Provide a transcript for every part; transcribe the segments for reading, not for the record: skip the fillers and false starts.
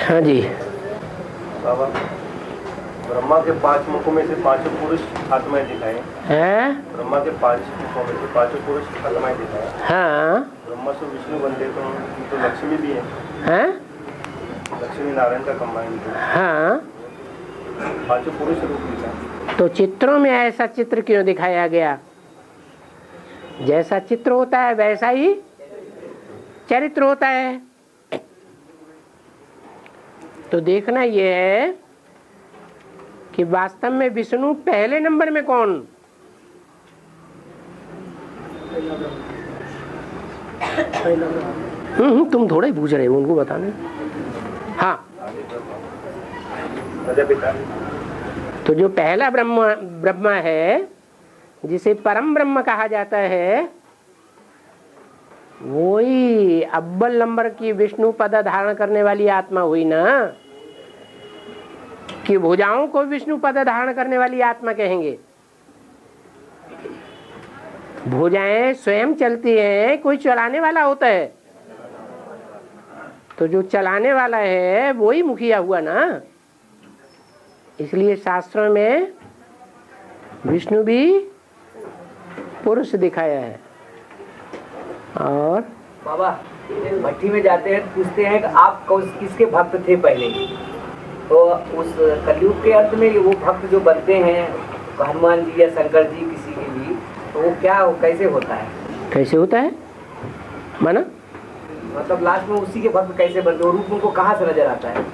हाँ जी। बाबा, ब्रह्मा के 5 मुखों में से 5 पुरुष आत्माएं दिखाए हैं? ब्रह्मा के 5 मुखों में से 5 पुरुष आत्माएं दिखाए। हाँ। ब्रह्मा से विष्णु बनते तो लक्ष्मी भी है। हैं? लक्ष्मी नारायण का कंबाइन है। हाँ। 5 पुरुष रूप दिखाए। तो चित्रों में ऐसा चित्र क्यों दिखाया गया? जैसा चित्र होता है वैसा ही चरित्र होता है। तो देखना यह है कि वास्तव में विष्णु पहले नंबर में कौन? तुम थोड़ा ही पूछ रहे हो, उनको बताने। हाँ, तो जो पहला ब्रह्मा है, जिसे परम ब्रह्म कहा जाता है, वही अव्वल नंबर की विष्णु पद धारण करने वाली आत्मा हुई ना, कि भुजाओं को विष्णु पद धारण करने वाली आत्मा कहेंगे। भुजाएं स्वयं चलती हैं, कोई चलाने वाला होता है, तो जो चलाने वाला है वही मुखिया हुआ ना। इसलिए शास्त्रों में विष्णु भी पुरुष दिखाया है। और बाबा भट्टी में जाते हैं, पूछते हैं कि आप किसके भक्त थे पहले, तो उस कलयुग के अंत में वो भक्त जो बनते हैं हनुमान जी या शंकर जी किसी के भी, तो वो कैसे होता है? कैसे होता है माना? मतलब लास्ट में उसी के भक्त कैसे बनते हैं, रूप उनको कहाँ से नजर आता है?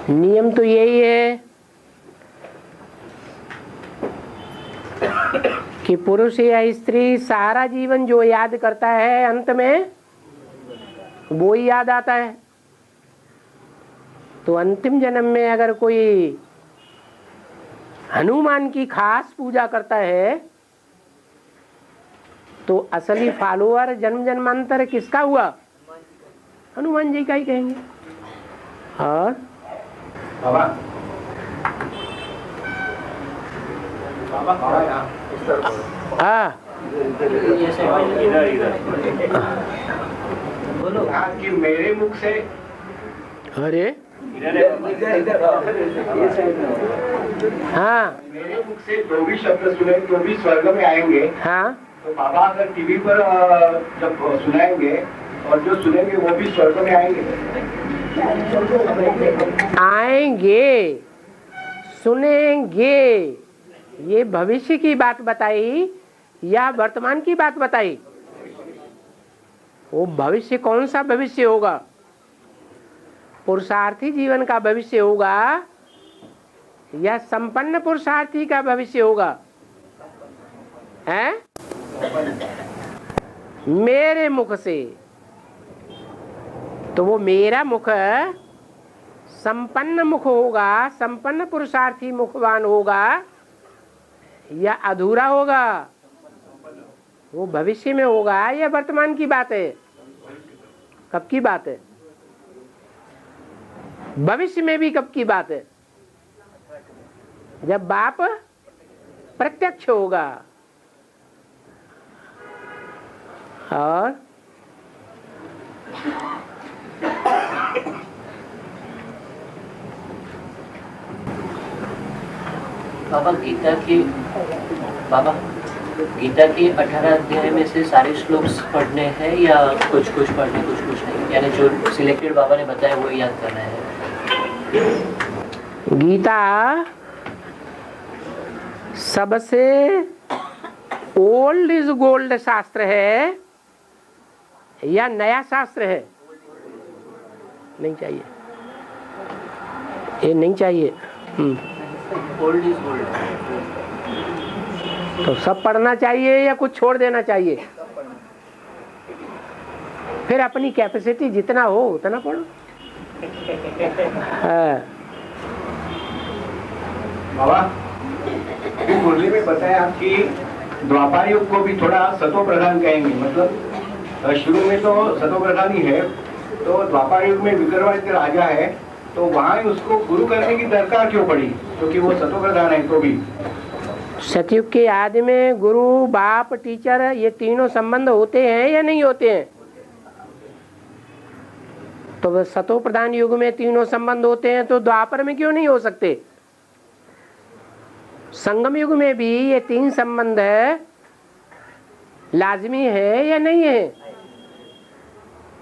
नियम तो यही है कि पुरुष या स्त्री सारा जीवन जो याद करता है, अंत में वो ही याद आता है। तो अंतिम जन्म में अगर कोई हनुमान की खास पूजा करता है, तो असली फॉलोअर जन्म जन्मांतर किसका हुआ? हनुमान जी का ही कहेंगे। और कि मेरे मुख से, अरे हाँ, मेरे मुख से जो भी शब्द सुने तो भी स्वर्ग में आएंगे। हाँ, तो बाबा अगर टीवी पर जब सुनाएंगे और जो सुनेंगे वो भी स्वर्ग में आएंगे, सुनेंगे। ये भविष्य की बात बताई या वर्तमान की बात बताई? वो भविष्य कौन सा भविष्य होगा? पुरुषार्थी जीवन का भविष्य होगा या संपन्न पुरुषार्थी का भविष्य होगा? हैं? मेरे मुख से, तो वो मेरा मुख संपन्न मुख होगा, संपन्न पुरुषार्थी मुखवान होगा या अधूरा होगा? वो भविष्य में होगा या वर्तमान की बात है? कब की बात है? भविष्य में भी कब की बात है? जब बाप प्रत्यक्ष होगा। और बाबा गीता की 18 अध्याय में से सारे श्लोक पढ़ने हैं या कुछ कुछ पढ़ने, कुछ कुछ नहीं? यानी जो सिलेक्टेड बाबा ने बताया वो याद करना है। गीता सबसे ओल्ड इज गोल्ड शास्त्र है या नया शास्त्र है? नहीं चाहिए, ये नहीं चाहिए। Old is gold. तो सब पढ़ना चाहिए या कुछ छोड़ देना चाहिए? फिर अपनी कैपेसिटी जितना हो उतना पढ़ो। बाबा मुरली में बताया कि द्वापर युग को भी थोड़ा सतो प्रधान कहेंगे। मतलब शुरू में तो सतो प्रधान ही है, तो द्वापर युग में विक्रमादित्य राजा है, तो वहाँ उसको गुरु करने की दरकार क्यों पड़ी? क्योंकि वो सतो प्रधान है। तो भी सतयुग के आदि में गुरु बाप टीचर ये तीनों संबंध होते हैं या नहीं होते हैं? तो सतो प्रधान युग में तीनों संबंध होते हैं, तो द्वापर में क्यों नहीं हो सकते? संगम युग में भी ये तीन संबंध लाजमी है या नहीं है?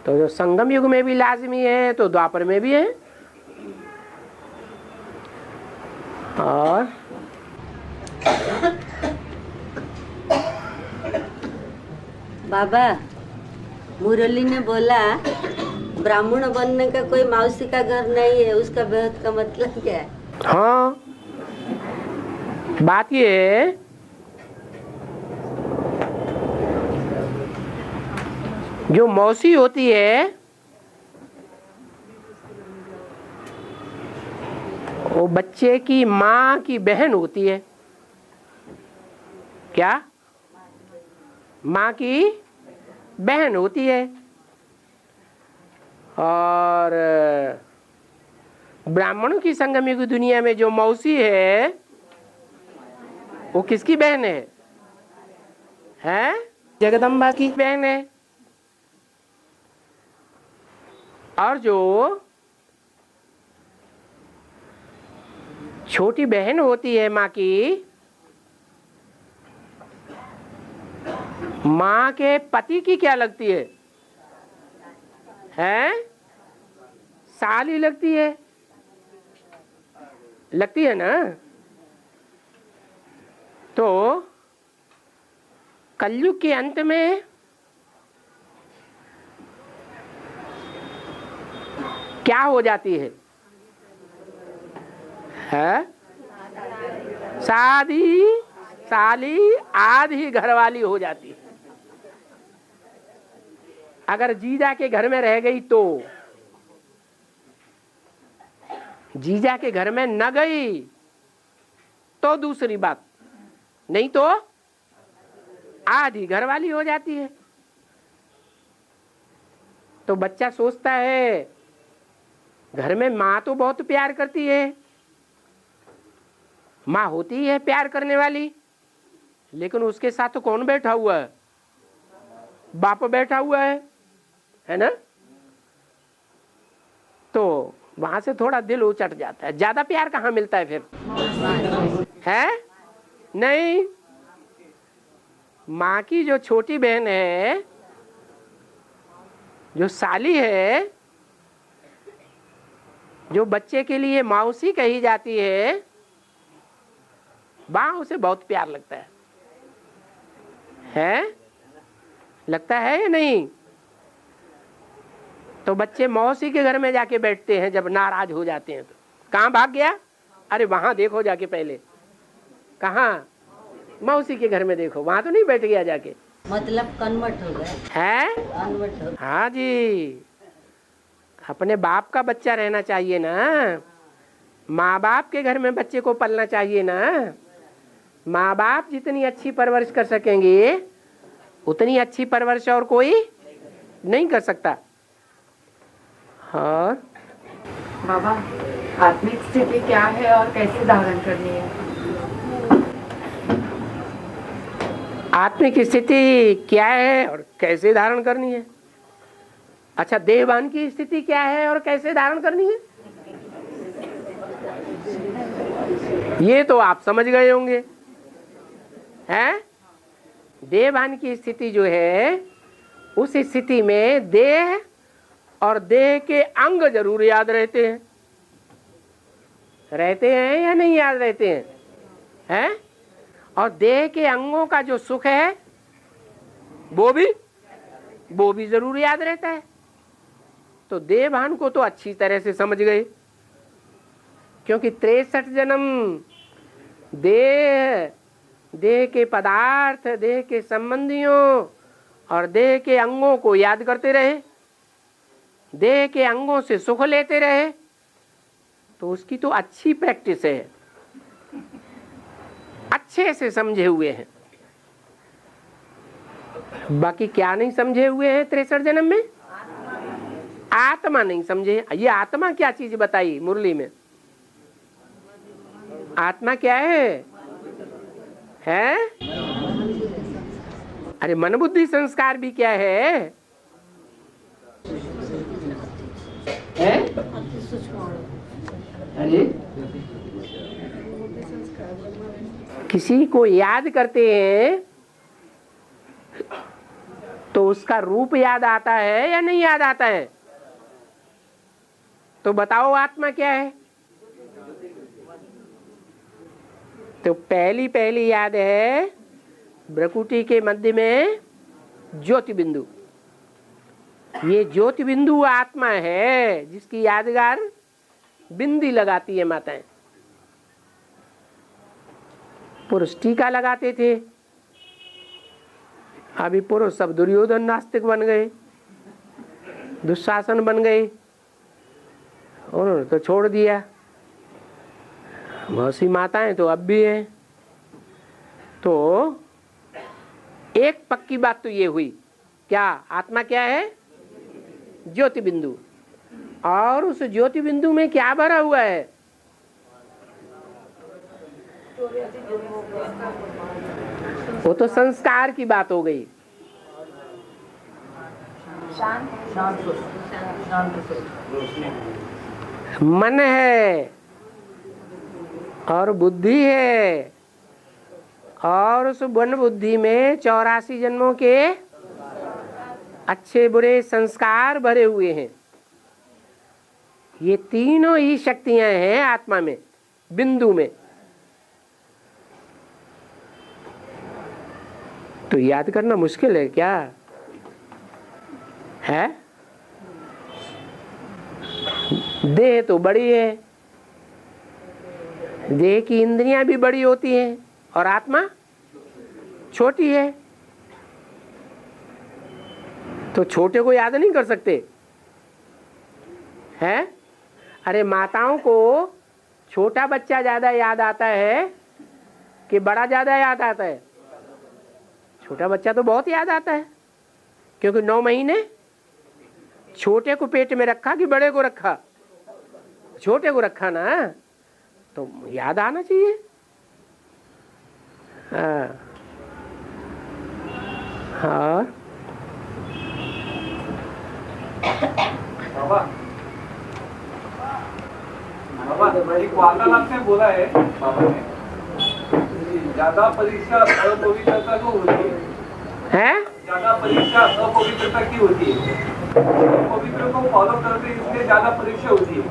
तो जो संगम युग में भी लाजमी है तो द्वापर में भी है। और बाबा, मुरली ने बोला ब्राह्मण बनने का कोई मौसी का घर नहीं है, उसका बेहद का मतलब क्या है? हाँ, बात ये है जो मौसी होती है वो बच्चे की माँ की बहन होती है। क्या? माँ की बहन होती है। और ब्राह्मणों की संगम युग दुनिया में जो मौसी है वो किसकी बहन है? हैं? जगदम्बा की बहन है। और जो छोटी बहन होती है माँ की, माँ के पति की क्या लगती है? हैं? साली लगती है, लगती है ना? तो कलयुग के अंत में क्या हो जाती है? शादी साली आधी घरवाली हो जाती है। अगर जीजा के घर में रह गई तो, जीजा के घर में न गई तो दूसरी बात, नहीं तो आधी घरवाली हो जाती है। तो बच्चा सोचता है घर में माँ तो बहुत प्यार करती है, माँ होती है प्यार करने वाली, लेकिन उसके साथ तो कौन बैठा हुआ है? बाप बैठा हुआ है ना? तो वहां से थोड़ा दिल उचट जाता है। ज्यादा प्यार कहाँ मिलता है फिर? है नहीं। माँ की जो छोटी बहन है, जो साली है, जो बच्चे के लिए मौसी कही जाती है, वहां उसे बहुत प्यार लगता है? लगता है या नहीं? तो बच्चे मौसी के घर में जाके बैठते हैं जब नाराज हो जाते हैं। तो कहाँ भाग गया? अरे वहां देखो जाके, पहले कहाँ? मौसी के घर में देखो, वहां तो नहीं बैठ गया जाके। मतलब कन्वर्ट हो गया है? कन्वर्ट हो। हाँ जी, अपने बाप का बच्चा रहना चाहिए ना। माँ बाप के घर में बच्चे को पलना चाहिए ना। माँ बाप जितनी अच्छी परवरिश कर सकेंगे उतनी अच्छी परवरिश और कोई नहीं कर सकता। और बाबा, आत्मिक स्थिति क्या है और कैसे धारण करनी है? आत्मिक स्थिति क्या है और कैसे धारण करनी है? अच्छा, देहभान की स्थिति क्या है और कैसे धारण करनी है? ये तो आप समझ गए होंगे। हैं? देहभान की स्थिति जो है, उस स्थिति में देह और देह के अंग जरूर याद रहते हैं। रहते हैं या नहीं याद रहते हैं? हैं? और देह के अंगों का जो सुख है वो भी जरूर याद रहता है। तो देहभान को तो अच्छी तरह से समझ गए, क्योंकि 63 जन्म देह के पदार्थ, देह के संबंधियों और देह के अंगों को याद करते रहे, देह के अंगों से सुख लेते रहे, तो उसकी तो अच्छी प्रैक्टिस है, अच्छे से समझे हुए हैं। बाकी क्या नहीं समझे हुए हैं 63 जन्म में? आत्मा नहीं समझे। ये आत्मा क्या चीज बताई मुरली में? आत्मा क्या है? है? अरे मन बुद्धि संस्कार भी क्या है? अरे किसी को याद करते हैं तो उसका रूप याद आता है या नहीं याद आता है? तो बताओ आत्मा क्या है? तो पहली पहली याद है भ्रकुटी के मध्य में ज्योति बिंदु। ये ज्योति बिंदु आत्मा है जिसकी यादगार बिंदी लगाती है माताएं। पुरुष टीका लगाते थे, अभी पुरुष सब दुर्योधन नास्तिक बन गए, दुशासन बन गए, उन्होंने तो छोड़ दिया। बहुत सी माताएं तो अब भी हैं। तो एक पक्की बात तो ये हुई, क्या आत्मा क्या है? ज्योति बिंदु। और उस ज्योति बिंदु में क्या भरा हुआ है? वो तो संस्कार की बात हो गई। मन है और बुद्धि है, और उस मन बुद्धि में 84 जन्मों के अच्छे बुरे संस्कार भरे हुए हैं। ये तीनों ही शक्तियां हैं आत्मा में, बिंदु में। तो याद करना मुश्किल है क्या है? देह तो बड़ी है, देह की इंद्रियां भी बड़ी होती हैं, और आत्मा छोटी है। तो छोटे को याद नहीं कर सकते हैं? अरे माताओं को छोटा बच्चा ज्यादा याद आता है कि बड़ा ज्यादा याद आता है? छोटा बच्चा तो बहुत याद आता है, क्योंकि 9 महीने छोटे को पेट में रखा कि बड़े को रखा? छोटे को रखा ना, तो याद आना चाहिए। हाँ बाबा एक वार्तालाप में बोला है बाबा ने, ज्यादा परीक्षा अपवित्रता को होती है। ज्यादा परीक्षा अपवित्रता की होती है, पवित्र को फॉलो करते इसलिए ज्यादा परीक्षा होती है।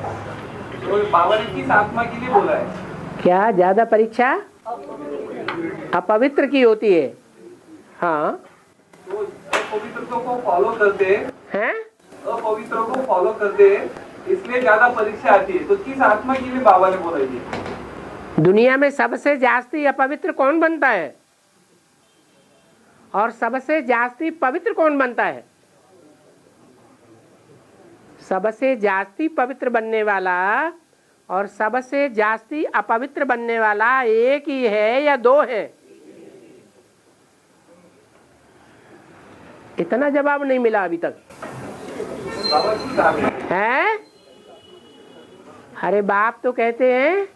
तो बाबा ने किस आत्मा के लिए बोला है? क्या ज्यादा परीक्षा अपवित्र की होती है? हाँ, तो अपवित्र को फॉलो करते हैं, अपवित्र को फॉलो करते इसलिए ज्यादा परीक्षा आती है। तो किस आत्मा के लिए बाबा ने बोला ये? दुनिया में सबसे जास्ती अपवित्र कौन बनता है और सबसे जास्ती पवित्र कौन बनता है? सबसे जास्ती पवित्र बनने वाला और सबसे जास्ती अपवित्र बनने वाला एक ही है या दो है? इतना जवाब नहीं मिला अभी तक है। अरे बाप तो कहते हैं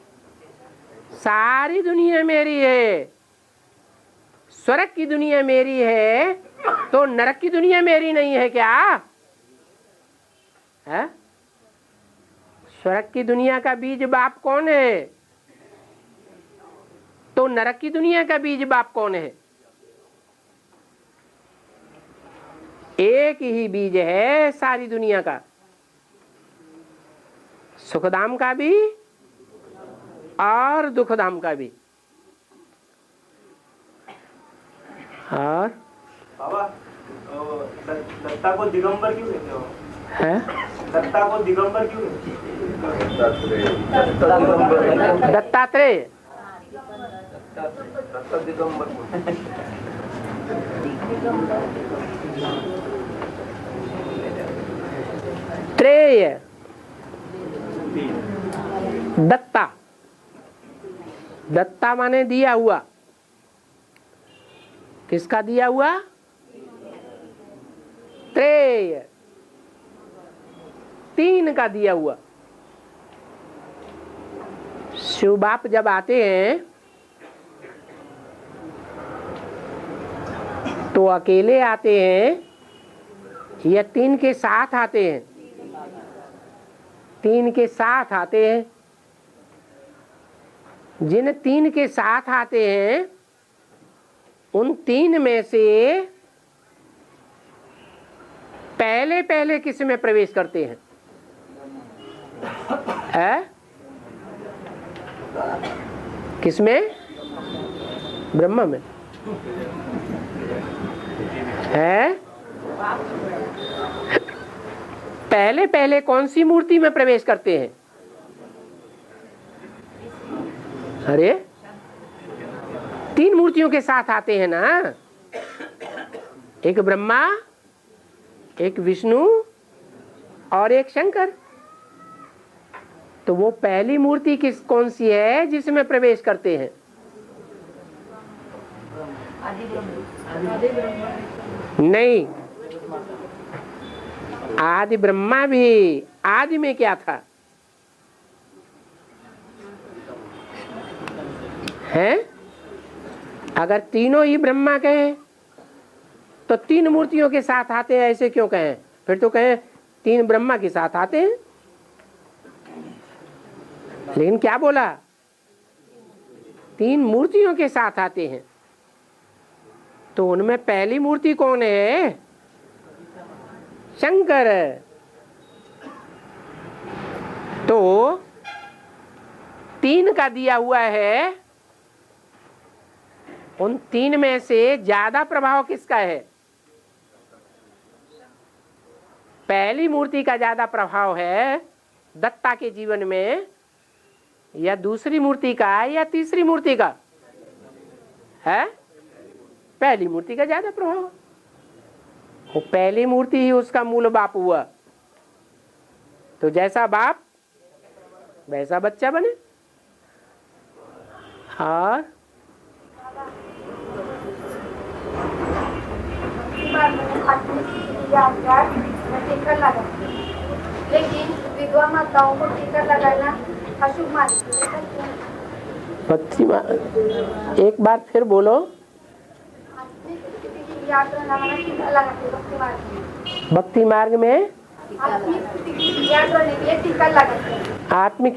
सारी दुनिया मेरी है, स्वर्ग की दुनिया मेरी है, तो नरक की दुनिया मेरी नहीं है क्या है? स्वर्ग की दुनिया का बीज बाप कौन है? तो नरक की दुनिया का बीज बाप कौन है? एक ही बीज है सारी दुनिया का, सुखधाम का भी और दुखधाम का भी। और बाबा दत्ता को दिगंबर क्यों कहते हो? है दत्ता को दिगंबर क्यों कहते हो? दत्तात्रेय दत्ता दिगंबर त्रेय दत्ता, दत्ता माने दिया हुआ। किसका दिया हुआ? त्रेय, तीन का दिया हुआ। शिव बाप जब आते हैं तो अकेले आते हैं या तीन के साथ आते हैं? तीन के साथ आते हैं। जिन तीन के साथ आते हैं उन तीन में से पहले पहले किस में प्रवेश करते हैं? किस में? ब्रह्म में है। पहले पहले कौन सी मूर्ति में प्रवेश करते हैं? अरे तीन मूर्तियों के साथ आते हैं ना, एक ब्रह्मा, एक विष्णु और एक शंकर। तो वो पहली मूर्ति किस कौन सी है जिसमें प्रवेश करते हैं? नहीं, आदि ब्रह्मा भी। आदि में क्या था? हैं? अगर तीनों ही ब्रह्मा कहें तो तीन मूर्तियों के साथ आते हैं, ऐसे क्यों कहें? फिर तो कहें तीन ब्रह्मा के साथ आते हैं। लेकिन क्या बोला? तीन मूर्तियों के साथ आते हैं। तो उनमें पहली मूर्ति कौन है? शंकर। तो तीन का दिया हुआ है, उन तीन में से ज्यादा प्रभाव किसका है? पहली मूर्ति का ज्यादा प्रभाव है दत्ता के जीवन में, या दूसरी मूर्ति का, या तीसरी मूर्ति का है? पहली मूर्ति का ज्यादा प्रभाव। वो पहली मूर्ति ही उसका मूल बाप हुआ। तो जैसा बाप वैसा बच्चा बने। और लेकिन विधवा माताओं को टीका लगाना अशुभ मानते। एक बार फिर बोलो। भक्ति मार्ग में आत्मिक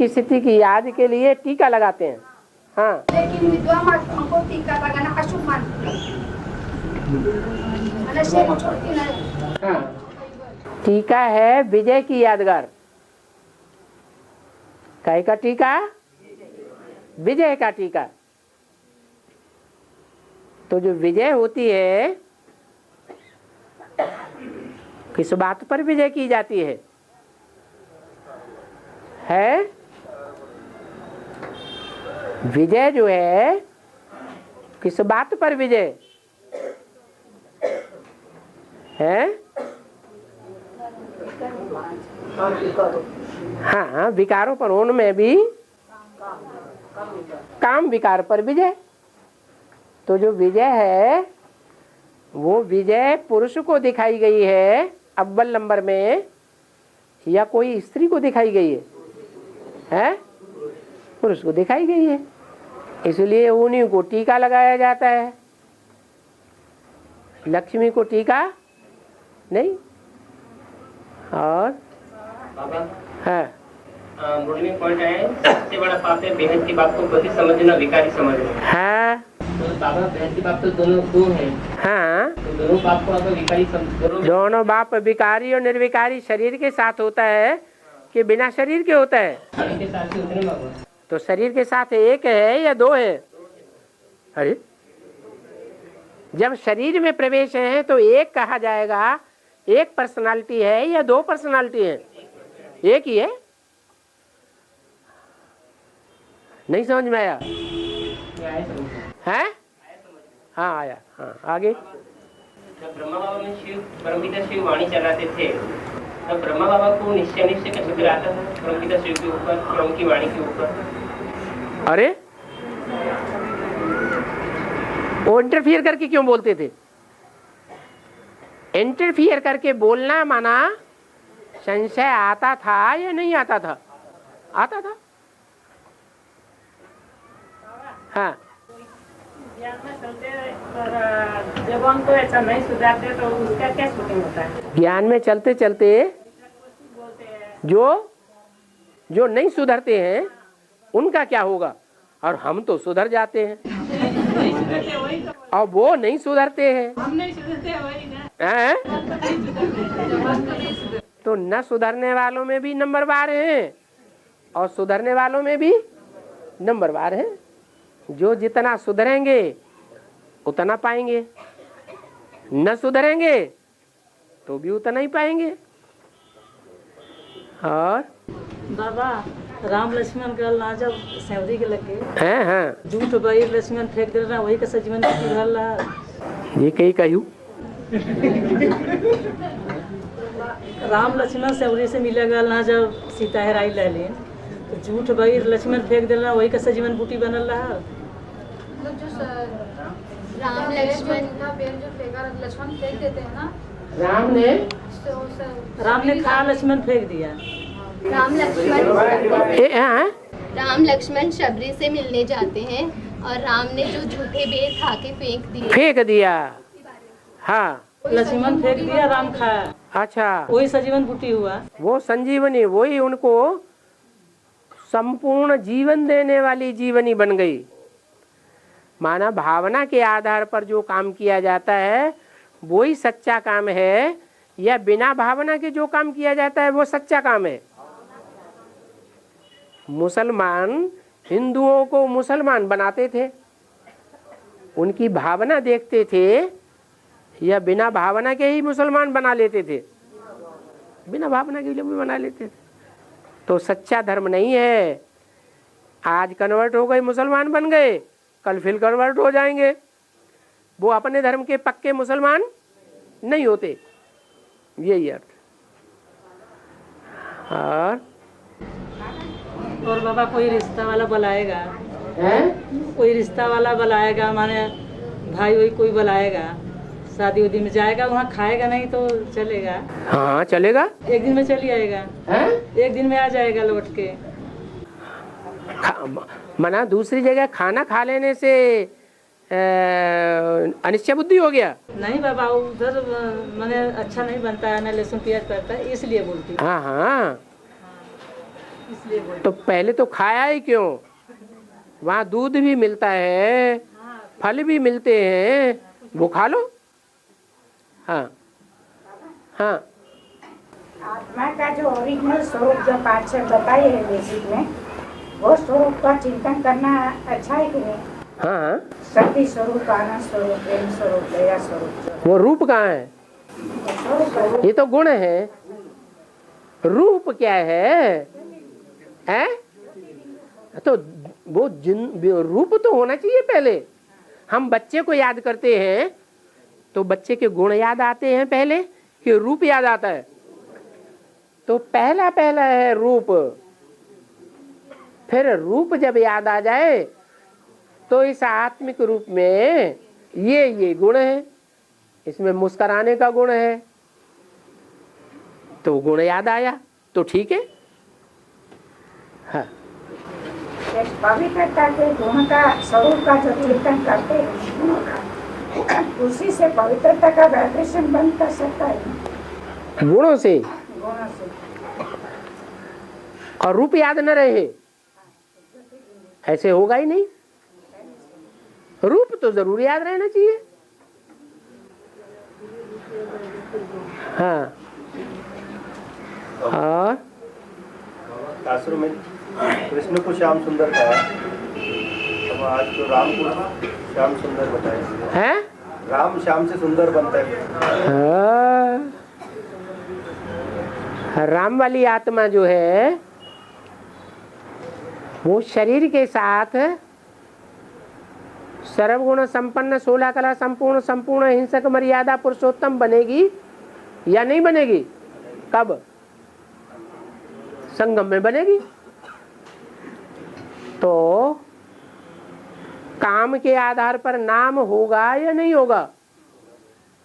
स्थिति की याद के लिए टीका लगाते हैं। हाँ, लेकिन विधवा माताओं को टीका लगाना अशुभ मानते हैं। टीका है विजय की यादगार। काय का टीका? विजय का टीका। तो जो विजय होती है, किस बात पर विजय की जाती है? विजय जो है किस बात पर विजय है? हाँ, विकारों पर, उनमें भी काम विकार पर विजय। तो जो विजय है वो विजय पुरुष को दिखाई गई है अव्वल नंबर में, या कोई स्त्री को दिखाई गई है? पुरुष को दिखाई गई है। इसलिए उन्हीं को टीका लगाया जाता है, लक्ष्मी को टीका नहीं। और हाँ, मुरली में पढ़ रहे हैं, सबसे बड़ा पाप है बेहद की बात को गति समझना, विकारी समझना। हाँ, तो बाबा बेहद की बात तो दोनों दो हैं। हाँ, तो दोनों बाप को अगर विकारी दोनों बाप विकारी और निर्विकारी शरीर के साथ होता है कि बिना शरीर के होता है? के साथ से उतने बाबा। तो शरीर के साथ एक है या दो है? अरे जब शरीर में प्रवेश है तो एक कहा जाएगा, एक पर्सनालिटी है या दो पर्सनालिटी है? एक ही है। नहीं समझ में आया? है? हाँ आया। हाँ, आगे। जब ब्रह्मा बाबा में शिव परमपिता शिव वाणी चलाते थे, तब ब्रह्मा बाबा को निश्चय कैसे कराता था परमपिता शिव के ऊपर, ब्रह्म की वाणी के ऊपर? अरे वो इंटरफियर करके क्यों बोलते थे? इंटरफियर करके बोलना माना संशय आता था या नहीं आता था? आता था। हाँ, जब हम तो ऐसा नहीं सुधारते तो उसका क्या शूटिंग होता है? ज्ञान में चलते चलते जो नहीं सुधरते हैं उनका क्या होगा, और हम तो सुधर जाते हैं और वो नहीं सुधरते हैं। हम नहीं सुधरते वही ना। हैं? तो न सुधरने वालों में भी नंबरवार हैं और सुधरने वालों में भी नंबरवार हैं। जो जितना सुधरेंगे उतना पाएंगे, न सुधरेंगे तो भी उतना ही पाएंगे। और बाबा राम लक्ष्मण का ना जब सैवरी के लगे हैं, हाँ झूठ भाई लक्ष्मण फेंक दे रहा वही का सजीवन रहा। ये कही कहू राम लक्ष्मण सैवरी से मिलेगा ना जब सीता हेराई ले ले तो झूठ भाई लक्ष्मण फेंक दे रहा वही का सजीवन बूटी बनल रहा। राम लक्ष्मण का पेड़ जो फेंका लक्ष्मण फेंक देते हैं ना, राम ने खा लक्ष्मण फेंक दिया। राम लक्ष्मण शबरी से मिलने जाते हैं और राम ने जो झूठे बेर खा के फेंक दिया। हाँ लक्ष्मण फेंक दिया, राम खाया। अच्छा, वही सजीवन बूटी हुआ। वो संजीवनी, वही उनको संपूर्ण जीवन देने वाली जीवनी बन गई। माना भावना के आधार पर जो काम किया जाता है वही सच्चा काम है, या बिना भावना के जो काम किया जाता है वो सच्चा काम है। मुसलमान हिंदुओं को मुसलमान बनाते थे, उनकी भावना देखते थे, या बिना भावना के ही मुसलमान बना लेते थे, बिना भावना के भी बना लेते थे। तो सच्चा धर्म नहीं है। आज कन्वर्ट हो गए, मुसलमान बन गए, कल फिर कन्वर्ट हो जाएंगे। वो अपने धर्म के पक्के मुसलमान नहीं होते, यही अर्थ। और बाबा कोई रिश्ता वाला बुलाएगा है? कोई रिश्ता वाला बुलाएगा, माने भाई वही कोई बुलाएगा, शादी उदी में जाएगा, वहाँ खाएगा नहीं तो चलेगा? हाँ चलेगा, एक दिन में चली आएगा है? एक दिन में आ जाएगा लौट के। मना दूसरी जगह खाना खा लेने से अनिश्चय बुद्धि हो गया? नहीं बाबा, उधर मैंने अच्छा नहीं बनता है ना, लहसुन प्याज पड़ता है, इसलिए बोलती हूँ। हाँ हाँ, इसलिए तो पहले तो खाया ही क्यों? वहाँ दूध भी मिलता है, फल भी मिलते हैं, वो खा लो। हाँ हाँ, आत्मा का जो ओरिजिनल स्वरूप जो पाठ बताए है बेसिक में, वो स्वरूप का चिंतन करना अच्छा है कि नहीं? हाँ, शक्ति स्वरूप, आनंद स्वरूप, प्रेम स्वरूप, दया स्वरूप। वो रूप कहाँ है? ये तो गुण है। रूप क्या है? तो वो रूप तो होना चाहिए पहले। हम बच्चे को याद करते हैं तो बच्चे के गुण याद आते हैं पहले कि रूप याद आता है? तो पहला है रूप। फिर रूप जब याद आ जाए तो इस आत्मिक रूप में ये गुण है, इसमें मुस्कुराने का गुण है, तो गुण याद आया तो ठीक है। हाँ, पवित्रता के गुण का स्वरूप का जो चिंतन करते हैं उसी से पवित्रता का वाइब्रेशन बंद कर सकता है गुणों से। और रूप याद न रहे ऐसे होगा ही नहीं। रूप तो जरूर याद रहना चाहिए। हाँ, और शास्त्रों में कृष्ण को श्याम सुंदर कहा, अब आज तो राम को श्याम सुंदर बताया है। राम श्याम से सुंदर बनता है। हाँ, राम वाली आत्मा जो है वो शरीर के साथ सर्वगुण संपन्न, 16 कला संपूर्ण हिंसक मर्यादा पुरुषोत्तम बनेगी या नहीं बनेगी? कब? संगम में बनेगी। तो काम के आधार पर नाम होगा या नहीं होगा?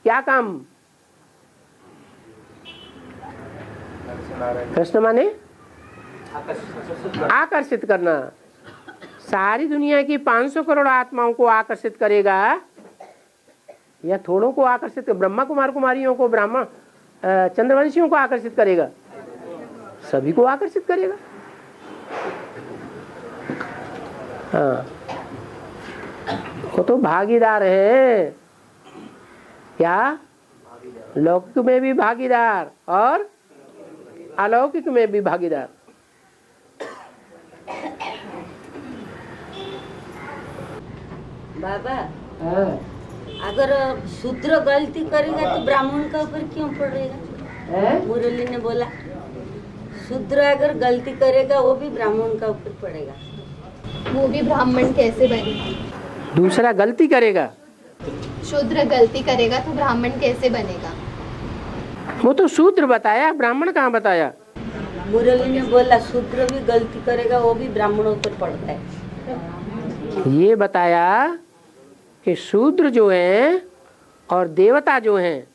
क्या काम? कृष्ण माने आकर्षित करना। सारी दुनिया की 500 करोड़ आत्माओं को आकर्षित करेगा या थोड़ों को आकर्षित, ब्रह्मा कुमार कुमारियों को, ब्राह्मण चंद्रवंशियों को आकर्षित करेगा? सभी को आकर्षित करेगा। हाँ, वो तो भागीदार है। क्या? लौकिक में भी भागीदार और अलौकिक में भी भागीदार। बाबा, अगर शूद्र गलती करेगा तो ब्राह्मण का ऊपर क्यों पड़ेगा? मुरली ने बोला शूद्र अगर गलती करेगा वो भी ब्राह्मण का ऊपर पड़ेगा। वो भी ब्राह्मण कैसे बनेगा? दूसरा गलती करेगा, शूद्र गलती करेगा तो ब्राह्मण कैसे बनेगा? वो तो शूद्र बताया, ब्राह्मण कहाँ बताया? मुरली ने बोला शूद्र भी गलती करेगा वो भी ब्राह्मणों पर पड़ता है। ये बताया कि शूद्र जो हैं और देवता जो हैं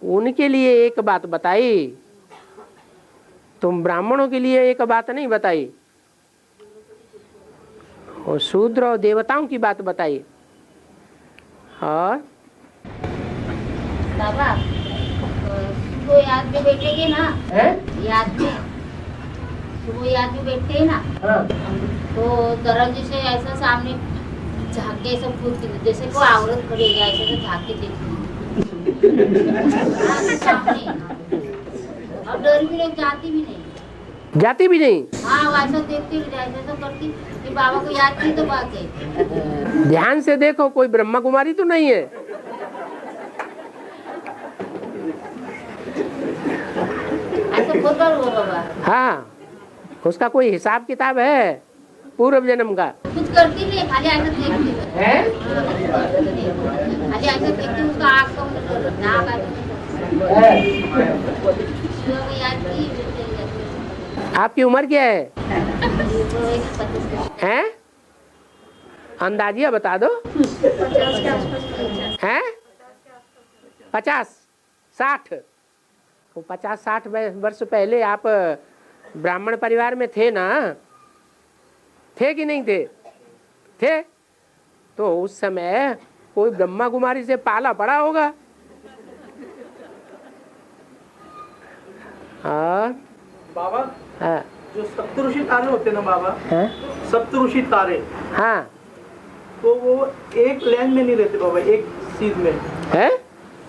उनके लिए एक बात बताई, तुम ब्राह्मणों के लिए एक बात नहीं बताई। और शूद्र और देवताओं की बात बताई। और बाबा तो याद में बैठेंगे ना, याद में सुबह याद में बैठते हैं ना, तो तरह जैसे ऐसा सामने झाँक के सब फूट, जैसे कोई औरत खड़ी है ऐसे तो झाँक के देखती सामने, और डर भी लोग जाती भी नहीं। हाँ, वैसा देखती ऐसा तो करती कि बाबा को याद की तो बात है। ध्यान से देखो, कोई ब्रह्मा कुमारी तो नहीं है। ऐसा बहुत बार हुआ बाबा। हाँ, उसका कोई हिसाब किताब है पूर्व जन्म का? कुछ करती नहीं, खाली ऐसा देखती है, खाली ऐसा देखती, उसका आँख का नाक याद की। आपकी उम्र क्या है? हैं? अंदाजिया बता दो। हैं? 50-60? तो 50-60 वर्ष पहले आप ब्राह्मण परिवार में थे ना? थे कि नहीं थे? थे। तो उस समय कोई ब्रह्मा कुमारी से पाला पड़ा होगा। बाबा, हाँ, जो सप्तऋषि तारे होते ना बाबा, सप्तऋषि तारे, हाँ, तो वो एक लाइन में नहीं रहते बाबा, एक सीध में है,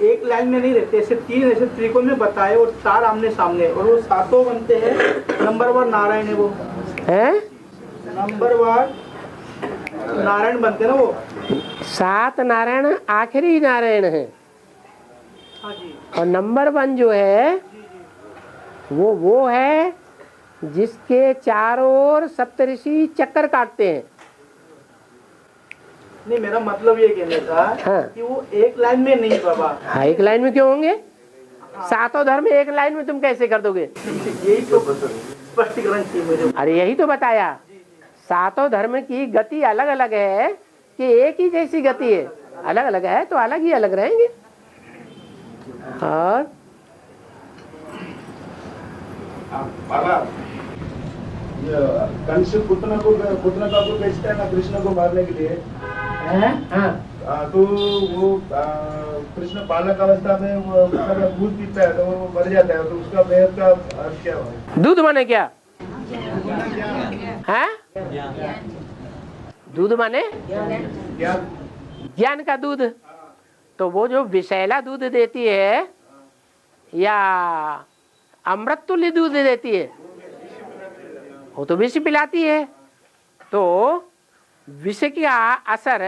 एक लाइन में नहीं रहते, ऐसे 3 ऐसे त्रिकोण में बताए और 4 आमने सामने, और वो 7 बनते हैं। नंबरवार नारायण है वो, है नंबरवार नारायण बनते ना वो। 7 नारायण आखिरी नारायण है। हाँ जी। और नंबर 1 जो है वो है जिसके चारों ओर सप्तऋषि चक्कर काटते हैं। नहीं, मेरा मतलब ये कहने था कि वो एक लाइन में नहीं बाबा। हाँ, एक लाइन में क्यों होंगे? 7 धर्म एक लाइन में तुम कैसे कर दोगे? यही तो स्पष्टीकरण चाहिए मुझे। अरे यही तो बताया, 7 धर्म की गति अलग अलग है कि एक ही जैसी गति है? अलग अलग है तो अलग ही अलग रहेंगे। और बाबा, कंस पुतना को भेजता है ना कृष्ण को मारने के लिए। तो वो कृष्ण बालक अवस्था में वो दूध पीता है तो वो मर जाता है, तो उसका बेहद का अर्थ क्या है? दूध माने क्या है? दूध माने ज्ञान का दूध। तो वो जो विषैला दूध देती है या अमृत तुल्य दूध देती है, वो तो विष पिलाती है। तो विष का असर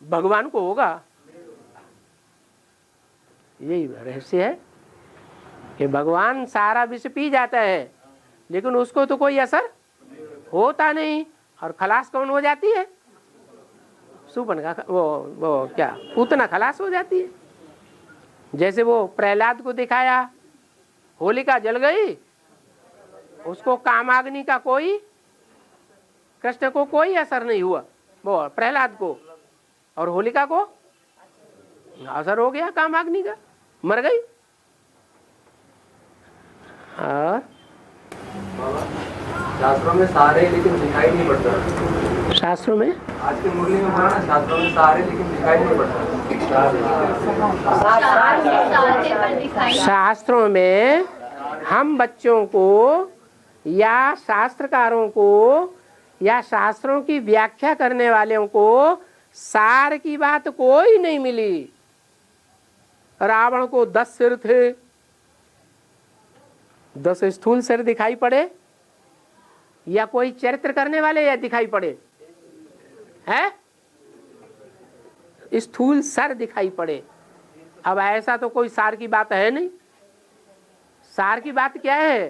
भगवान को होगा। यही रहस्य है कि भगवान सारा विष पी जाता है लेकिन उसको तो कोई असर होता नहीं। और खलास कौन हो जाती है? सुपन का वो क्या पूतना खलास हो जाती है। जैसे वो प्रहलाद को दिखाया, होलिका जल गई, उसको कामाग्नि का कोई, कृष्ण को कोई असर नहीं हुआ, वो प्रहलाद को, और होलिका को असर हो गया कामाग्नि का, मर गई। और शास्त्रों में सारे लेकिन दिखाई नहीं पड़ता। शास्त्रों में आज के मुरली में बोला ना, शास्त्रों में सारे लेकिन दिखाई नहीं पड़ता। शास्त्रों में हम बच्चों को या शास्त्रकारों को या शास्त्रों की व्याख्या करने वालों को सार की बात कोई नहीं मिली। रावण को 10 सिर थे, 10 स्थूल सिर दिखाई पड़े या कोई चरित्र करने वाले या दिखाई पड़े है? स्थूल सर दिखाई पड़े। अब ऐसा तो कोई सार की बात है नहीं। सार की बात क्या है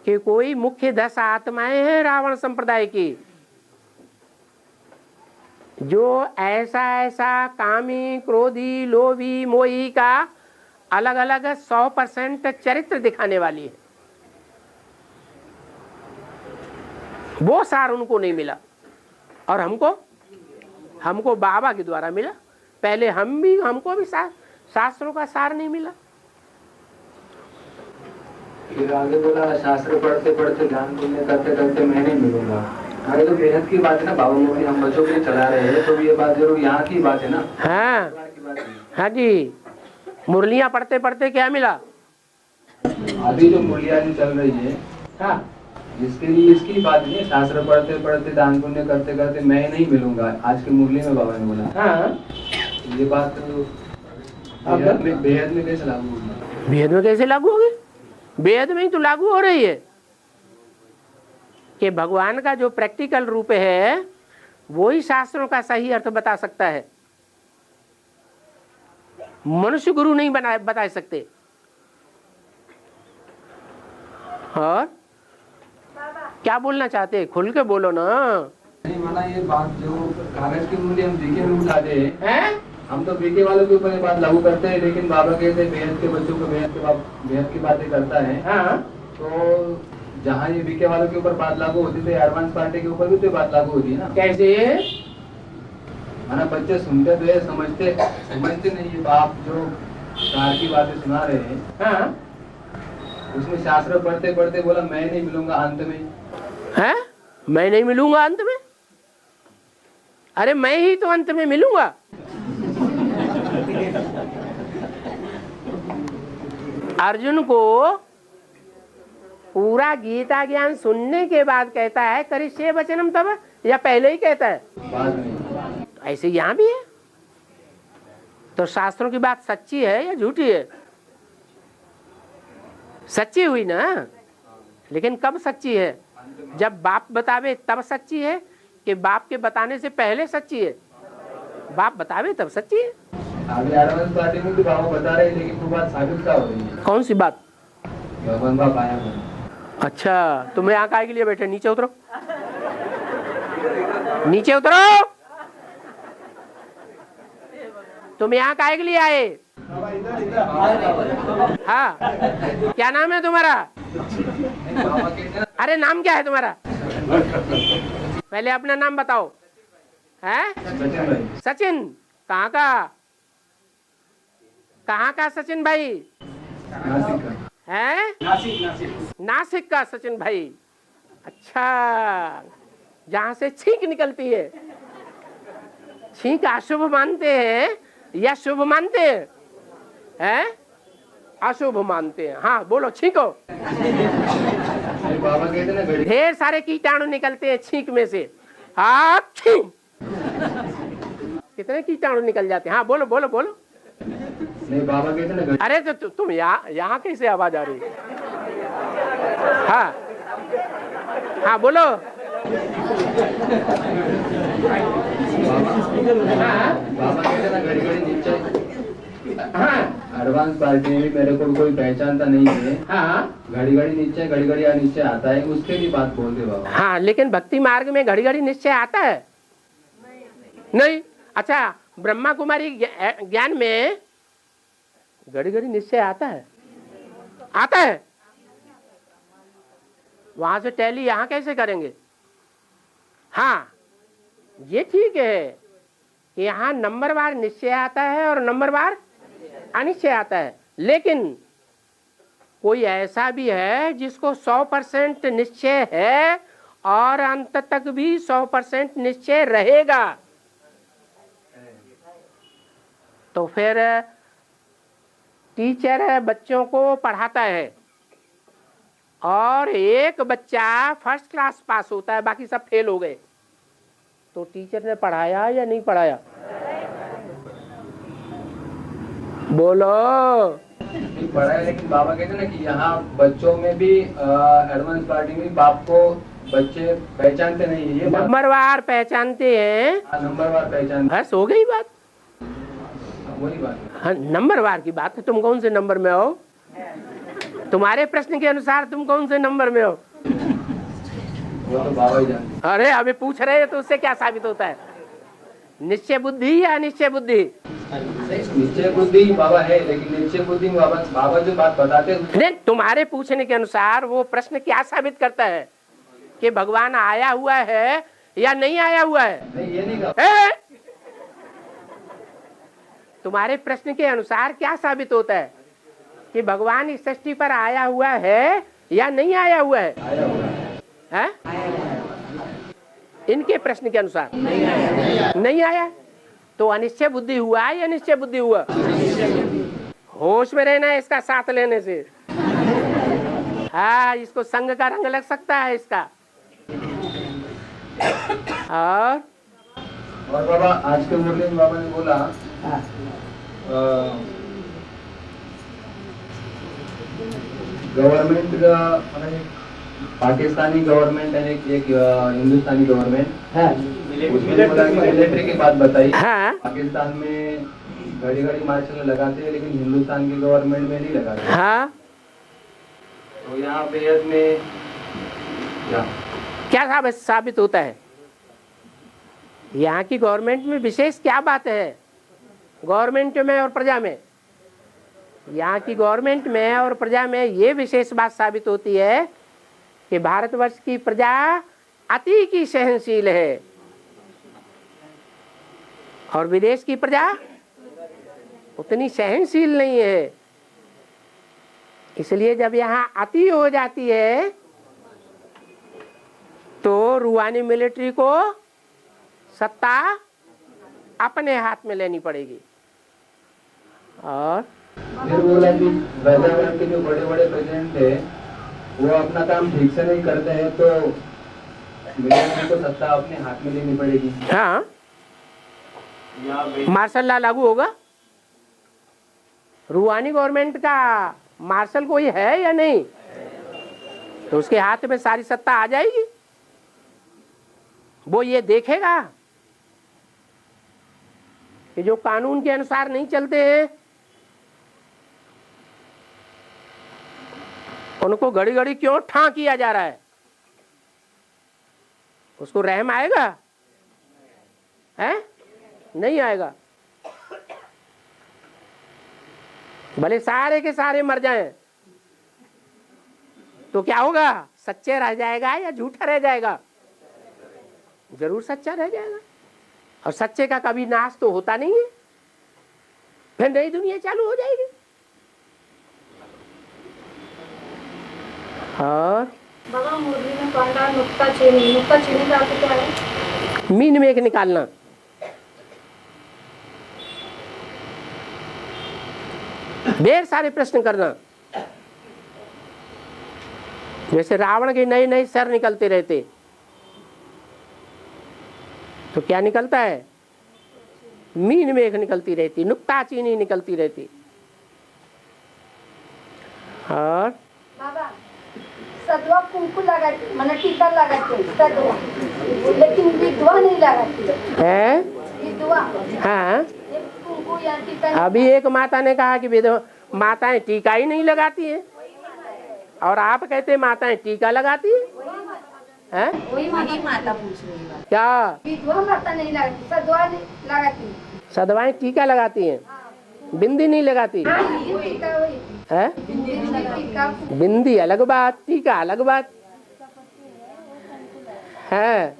कि कोई मुख्य 10 आत्माएं हैं रावण संप्रदाय की, जो ऐसा ऐसा कामी, क्रोधी, लोभी, मोही का अलग अलग 100% चरित्र दिखाने वाली है। वो सार उनको नहीं मिला और हमको बाबा के द्वारा मिला। पहले हमको भी शास्त्रों का सार नहीं मिला। फिर आगे बोला शास्त्र पढ़ते पढ़ते ज्ञान पुण्य करते करते मैं नहीं मिलूंगा। अरे तो बेहद की बात है ना बाबा मोदी, हम बच्चों के लिए चला रहे हैं तो ये बात जरूर यहाँ की बात है ना। हाँ जी, मुरलियाँ पढ़ते पढ़ते क्या मिला? अभी जो मुरलियाँ चल रही है हाँ, इसके लिए इसकी बात नहीं। शास्त्र पढ़ते पढ़ते दान पुण्य करते करते मैं नहीं मिलूंगा, आज की मुरली में बाबा ने बोला। हाँ, ये बात बेहद में कैसे लागू होगी? बेहद में कैसे लागू होगी? बेहद में ही तो लागू हो रही है कि भगवान का जो प्रैक्टिकल रूप है वो ही शास्त्रों का सही अर्थ बता सकता है। मनुष्य गुरु नहीं बता सकते। और क्या बोलना चाहते हैं? खुल के बोलो ना। नहीं माना ये बात जो कागज की मूल्य हम बीके में उठाते हैं, हम तो बीके वालों के ऊपर ये बात लागू करते हैं, लेकिन बाबा कहते हैं बेहद के बच्चों को बेहद की बातें करता है। हाँ। तो जहाँ ये बीके वालों के ऊपर बात लागू होती है एडवांस पार्टी के ऊपर भी तो बात लागू होती है ना। कैसे? माना बच्चे सुनते तो समझते नहीं है। बाप जो सार की बातें सुना रहे हैं हाँ, उसमें शास्त्र पढ़ते पढ़ते बोला मैं नहीं मिलूंगा अंत में है? मैं नहीं मिलूंगा अंत में? अरे मैं ही तो अंत में मिलूंगा। अर्जुन को पूरा गीता ज्ञान सुनने के बाद कहता है करिष्ये वचनम तव, या पहले ही कहता है? ऐसे यहाँ भी है। तो शास्त्रों की बात सच्ची है या झूठी है? सच्ची हुई ना। लेकिन कब सच्ची है? जब बाप बतावे तब सच्ची है कि बाप के बताने से पहले सच्ची है? बाप बतावे तब सच्ची है। आगे एडवांस पार्टी में भी बाबा बता रहे हैं, लेकिन वो बात साबित क्या हो रही है? कौन सी बात? भगवान बाप आया है। अच्छा, तुम यहाँ काय के लिए बैठे? नीचे उतरो, नीचे उतरो। तुम यहाँ काय के लिए आए? हाँ, क्या नाम है तुम्हारा? अरे नाम क्या है तुम्हारा? पहले अपना नाम बताओ। है सचिन? कहाँ का सचिन भाई? है नासिक का सचिन भाई। अच्छा, जहाँ से छींक निकलती है। छींक अशुभ मानते हैं या शुभ मानते हैं? हैं? अशुभ मानते हैं। हाँ बोलो, छींको। ढेर सारे कीटाणु निकलते हैं छींक में से। हाँ, छींक। कितने कीटाणु निकल जाते हैं? हाँ बोलो बोलो बोलो। नहीं बाबा कहते ना। अरे तो तुम यहाँ कैसे आवाज आ रही? हाँ हाँ बोलो। बाबा कहते ना घड़ी घड़ी नीचे। हाँ, एडवांस पार्टी में मेरे को कोई पहचानता नहीं है। हाँ, घड़ी घड़ी नीचे आता है, उसके लिए बात बोलते बाबा। हाँ, लेकिन भक्ति मार्ग में घड़ी घड़ी निश्चय आता है? नहीं। अच्छा, ब्रह्मा कुमारी ज्ञान में घड़ी घड़ी निश्चय आता है? आता है। वहां से टैली यहाँ कैसे करेंगे? हाँ, ये ठीक है कि यहाँ नंबरवार निश्चय आता है और नंबरवार अनिश्चय आता है, लेकिन कोई ऐसा भी है जिसको 100% निश्चय है और अंत तक भी 100% निश्चय रहेगा। तो फिर टीचर बच्चों को पढ़ाता है और एक बच्चा फर्स्ट क्लास पास होता है, बाकी सब फेल हो गए, तो टीचर ने पढ़ाया या नहीं पढ़ाया? बोलो। पढ़ा है, लेकिन बाबा कहते ना कि यहाँ बच्चों में भी एडवांस पार्टी में बाप को बच्चे पहचानते नहीं है, ये नंबरवार पहचानते हैं। नंबरवार पहचानते, बस हो गई बात। वही बात। हाँ, नंबरवार की बात है। तुम कौन से नंबर में हो? तुम्हारे प्रश्न के अनुसार तुम कौन से नंबर में हो? वो तो बाबा ही जानते। अरे अभी पूछ रहे हैं तो उससे क्या साबित होता है? निश्चय बुद्धि या अनिश्चय बुद्धि? निश्चय बुद्धि बाबा है, लेकिन निश्चय बुद्धि बाबा जो बात बताते हैं, तुम्हारे पूछने के अनुसार वो प्रश्न क्या साबित करता है कि भगवान आया हुआ है या नहीं आया हुआ है? नहीं, ये नहीं कहा। तुम्हारे प्रश्न के अनुसार क्या साबित होता है कि भगवान इस सृष्टि पर आया हुआ है या नहीं आया हुआ है? आया हुआ है। इनके प्रश्न के अनुसार नहीं आया, तो अनिश्चय बुद्धि हुआ या निश्चय बुद्धि हुआ? होश में रहना है इसका साथ लेने से। हाँ, इसको संग का रंग लग सकता है इसका। और बाबा आज के मुरली में बाबा ने बोला गवर्नमेंट का पाकिस्तानी गवर्नमेंट है, एक हिंदुस्तानी गवर्नमेंट है, मिलिट्री की बात बताई। हाँ। पाकिस्तान में घड़ी घड़ी मार्शल लगाते हैं, लेकिन हिंदुस्तान की गवर्नमेंट में नहीं लगाते। हाँ। तो यहाँ बेहद में क्या साबित होता है? यहाँ की गवर्नमेंट में विशेष क्या बात है? गवर्नमेंट में और प्रजा में, यहाँ की गवर्नमेंट में और प्रजा में ये विशेष बात साबित होती है कि भारतवर्ष की प्रजा अति की सहनशील है और विदेश की प्रजा उतनी सहनशील नहीं है। इसलिए जब यहाँ अति हो जाती है तो रूहानी मिलिट्री को सत्ता अपने हाथ में लेनी पड़ेगी। और फिर बोला कि वृंदावन के जो बड़े बड़े प्रेसिडेंट थे वो अपना काम ठीक से नहीं करते हैं, तो मिलिट्री को सत्ता अपने हाथ में लेनी पड़ेगी। हाँ, मार्शल लॉ लागू होगा। रूहानी गवर्नमेंट का मार्शल कोई है या नहीं, तो उसके हाथ में सारी सत्ता आ जाएगी। वो ये देखेगा कि जो कानून के अनुसार नहीं चलते हैं उनको घड़ी घड़ी क्यों ठा किया जा रहा है। उसको रहम आएगा? है? नहीं आएगा। भले सारे के सारे मर जाएं तो क्या होगा? सच्चे रह जाएगा या झूठा रह जाएगा? जरूर सच्चा रह जाएगा। और सच्चे का कभी नाश तो होता नहीं है। फिर नई दुनिया चालू हो जाएगी। और बाबा मुरली में पढ़ा नुक्ता चीनी का अर्थ क्या है? मीन में एक निकालना। ढेर सारे प्रश्न करना। जैसे रावण के नए नए सर निकलते रहते, तो क्या निकलता है? मीन में एक निकलती रहती, नुक्ता चीनी निकलती रहती। और बाबा सदवा कुंकू लगाती, माने टीका लगाती सदवा, लेकिन विधवा नहीं लगाती है। विधवा हाँ, कुंकू या टीका। अभी एक माता ने कहा कि विधवा माताएं टीका ही नहीं लगाती हैं, और आप कहते माताएं टीका लगाती हैं। वही माता पूछ रही है। क्या विधवा माता नहीं लगाती, सदवा नहीं लगाती। सदवाएं टीका लगाती हैं, बिंदी नहीं लगाती है। बिंदी अलग बात, टीका अलग बात है।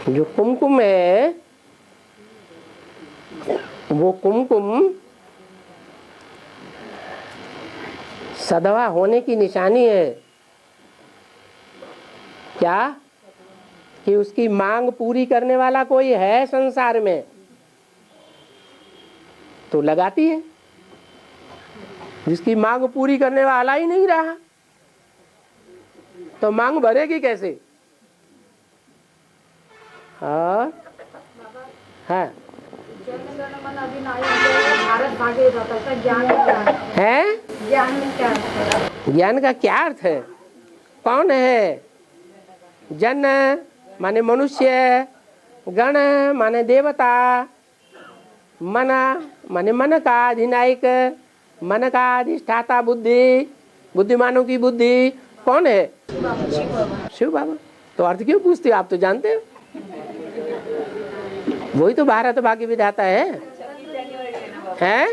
जो कुमकुम है वो कुमकुम सदवा होने की निशानी है। क्या? कि उसकी मांग पूरी करने वाला कोई है संसार में तो लगाती है, जिसकी मांग पूरी करने वाला ही नहीं रहा तो मांग भरेगी कैसे? और हाँ भारत भागे जाता है, ज्ञान है, ज्ञान में क्या है? ज्ञान का क्या अर्थ है? कौन है? जन माने मनुष्य, गण माने देवता, मना माने मन का अधिनायक, मन का अधिष्ठाता बुद्धि, बुद्धिमानों की बुद्धि कौन है? शिव बाबा। तो अर्थ क्यों पूछते हो? आप तो जानते हो, वही तो भारत भाग्य विधाता है। हैं?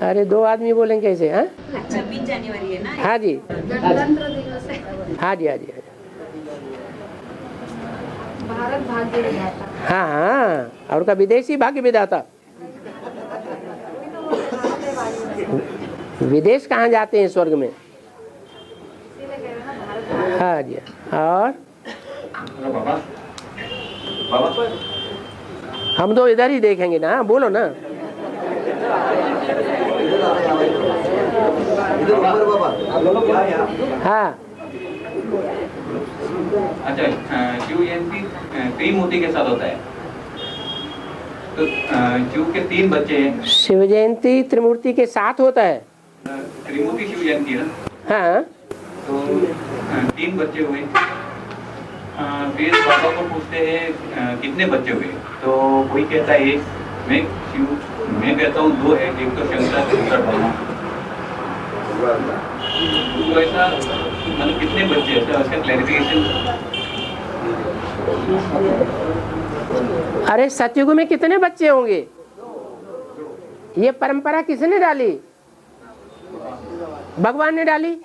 अरे दो आदमी बोलेंगे कैसे? हाँ 26 जनवरी है ना? हाँ जी, गणतंत्र दिवस है। हाँ जी, हाँ जी, भारत भाग्य विधाता। हाँ हाँ, और का विदेशी भाग्य विधाता। विदेश कहाँ जाते हैं? स्वर्ग में। हाँ जी। और हम तो इधर ही देखेंगे ना, बोलो ना। हाँ अच्छा, शिव जयंती त्रिमूर्ति के साथ होता है, तो शिव के 3 बच्चे हैं। शिव जयंती त्रिमूर्ति के साथ होता है। त्रिमूर्ति शिव जयंती है ना? हाँ, तो 3 बच्चे हुए। फिर बाबा को पूछते हैं कितने बच्चे हुए, तो कोई कहता है 1, मैं कहता हूँ 2 है, एक तो शंकर दूसरा ब्रह्मा। तो ऐसा मतलब कितने बच्चे, ऐसा उसका क्लैरिफिकेशन। अरे सतयुग में कितने बच्चे होंगे? ये परंपरा किसने डाली? भगवान ने डाली।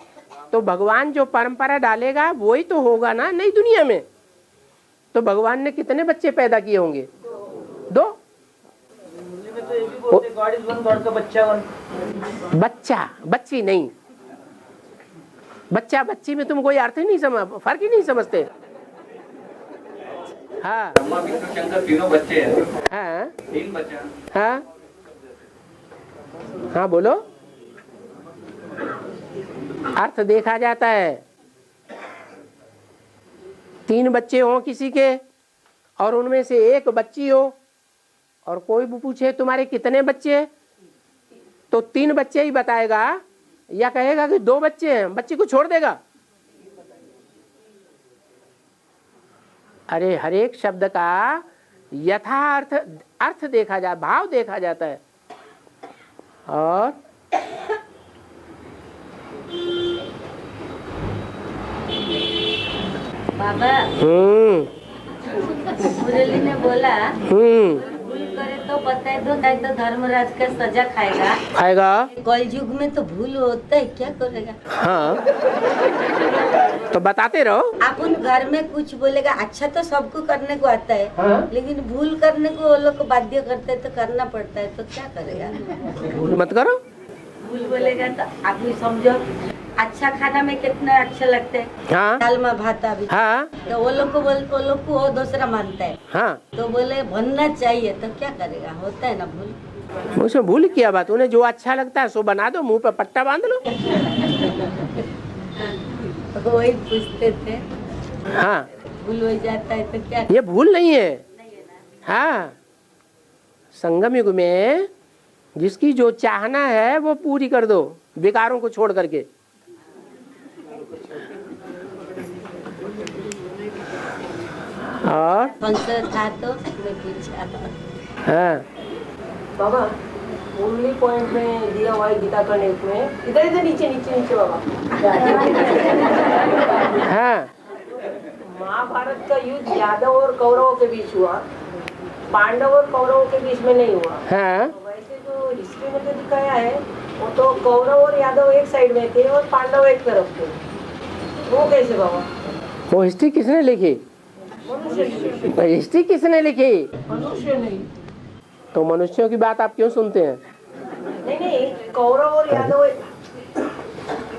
तो भगवान जो परंपरा डालेगा वही तो होगा ना नई दुनिया में। तो भगवान ने कितने बच्चे पैदा किए होंगे? 2। बच्चा बच्ची नहीं, बच्चा बच्ची में तुम कोई अर्थ ही नहीं समझ, फर्क ही नहीं समझते। हाँ ब्रह्मा विष्णु शंकर तीनों बच्चे हैं। हाँ 3 बच्चे। हाँ हाँ बोलो। अर्थ देखा जाता है। 3 बच्चे हो किसी के और उनमें से 1 बच्ची हो, और कोई भी पूछे तुम्हारे कितने बच्चे, तो 3 बच्चे ही बताएगा या कहेगा कि 2 बच्चे हैं, बच्ची को छोड़ देगा? अरे हर एक शब्द का यथार्थ अर्थ देखा जाता, भाव देखा जाता है। और बाबा मुरली ने बोला भूल करे तो बताए दो, नहीं तो धर्मराज का सजा खाएगा। कलयुग में तो भूल होता है, क्या करेगा? हाँ तो बताते रहो। अपन घर में कुछ बोलेगा, अच्छा तो सबको करने को आता है। हाँ? लेकिन भूल करने को वो लोग को बाध्य करते है, तो करना पड़ता है, तो क्या करेगा? भूल मत करो। भूल बोलेगा तो आप भी समझो, अच्छा खाना में कितना अच्छा लगता है। हाँ? दाल में भात अभी। हाँ? तो वो लोग को वो दूसरा मानता है। हाँ? तो बोले बनना चाहिए, तो क्या करेगा? होता है ना भूल। उसमें भूल क्या बात, उन्हें जो अच्छा लगता है सो बना दो, मुंह पे पट्टा बांध लो। वही पूछते थे। हाँ भूल हो जाता है तो क्या? ये भूल नहीं है। हाँ संगम युग में जिसकी जो चाहना है वो पूरी कर दो, विकारों को छोड़ करके। और संशय था तो मैं पूछा। हाँ बाबा मुरली पॉइंट में दिया हुआ है गीता का नेट में, इधर इधर नीचे नीचे नीचे बाबा। हाँ महाभारत का युद्ध यादव और कौरवों के बीच हुआ, पांडव और कौरवों के बीच में नहीं हुआ। हाँ वैसे जो हिस्ट्री में जो दिखाया है वो तो कौरव और यादव एक साइड में थे और पांडव एक तरफ थे, वो कैसे बाबा? वो हिस्ट्री किसने लिखी? हिस्ट्री किसने लिखी? मनुष्य नहीं। तो मनुष्यों की बात आप क्यों सुनते हैं? नहीं कौरव और यादव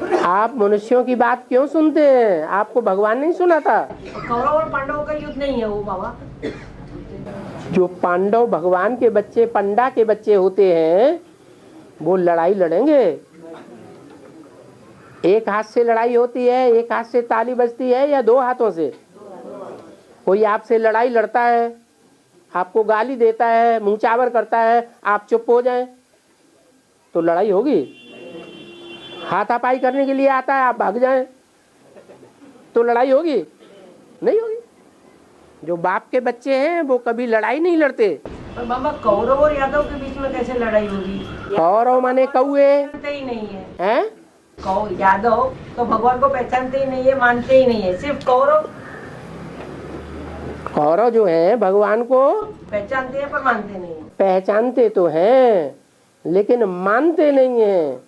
आप मनुष्यों की बात क्यों सुनते हैं? आपको भगवान नहीं सुना था? कौरव और पांडवों का युद्ध नहीं है वो बाबा। जो पांडव भगवान के बच्चे, पंडा के बच्चे होते हैं, वो लड़ाई लड़ेंगे। एक हाथ से लड़ाई होती है, एक हाथ से ताली बजती है, या दो हाथों से? कोई आपसे लड़ाई लड़ता है, आपको गाली देता है, मुंह चावर करता है, आप चुप हो जाएं तो लड़ाई होगी। हाथापाई करने के लिए आता है, आप भाग जाएं तो लड़ाई होगी? नहीं होगी। जो बाप के बच्चे हैं वो कभी लड़ाई नहीं लड़ते। पर बाबा कौरव और यादव के बीच में कैसे लड़ाई होगी? कौरव माने कौए ही नहीं है, हैं? यादव तो भगवान को पहचानते ही नहीं है, मानते ही नहीं है। सिर्फ कौरव जो है भगवान को पहचानते हैं पर मानते नहीं है। पहचानते तो हैं लेकिन मानते नहीं हैं,